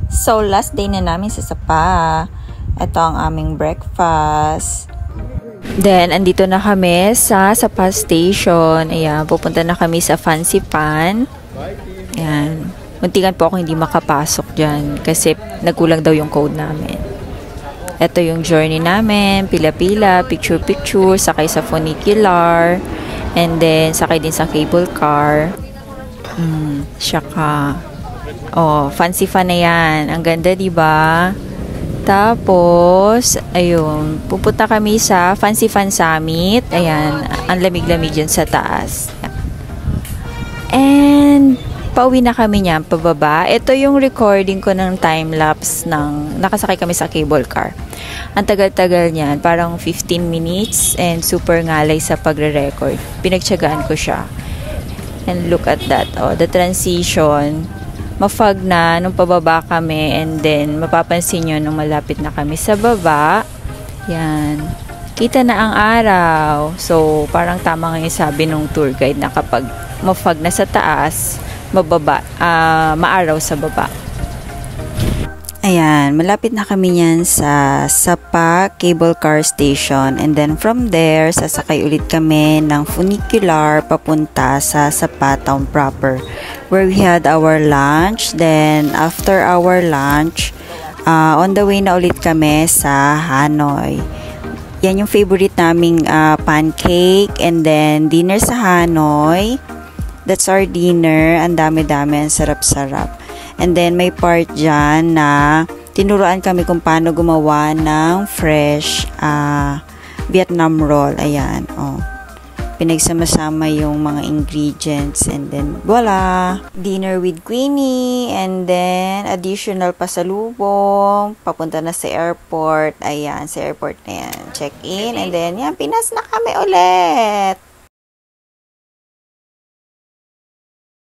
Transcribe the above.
So, last day na namin sa Sapa. Ito ang aming breakfast. Then, andito na kami sa Sapa Station. Ayan, pupunta na kami sa Fancy Pan. Ayan. Muntikan po ako hindi makapasok dyan kasi nagkulang daw yung code namin. Ito yung journey namin. Pila-pila, picture-picture, sakay sa funicular. And then, sakay din sa cable car. Saka, fancy fan na yan. Ang ganda, diba? Tapos, ayun, pupunta kami sa Fancy Fan Summit. Ayan, ang lamig-lamig dyan sa taas. And, pauwi na kami niyan, pababa. Ito yung recording ko ng time-lapse ng nakasakay kami sa cable car. Ang tagal-tagal niyan, parang 15 minutes and super ngalay sa pagre-record. Pinagtiyagaan ko siya. And look at that. The transition. Mafog na nung pababa kami and then mapapansin nyo nung malapit na kami sa baba. Yan. Kita na ang araw. So, parang tama nga yung sabi nung tour guide na kapag mafog na sa taas, maaraw sa baba. Ayan, malapit na kami yan sa Sapa Cable Car Station and then from there, sasakay ulit kami ng funicular papunta sa Sapa Town proper where we had our lunch. Then, after our lunch, on the way na ulit kami sa Hanoi. Yan yung favorite naming pancake and then dinner sa Hanoi. That's our dinner. Ang dami-dami, ang sarap-sarap. And then, may part dyan na tinuruan kami kung paano gumawa ng fresh Vietnam roll. Ayan, pinagsama-sama yung mga ingredients. And then, voila! Dinner with Queenie. And then, additional pasalubong. Papunta na sa airport. Ayan, sa airport na yan. Check-in. And then, yan, Pinas na kami ulit!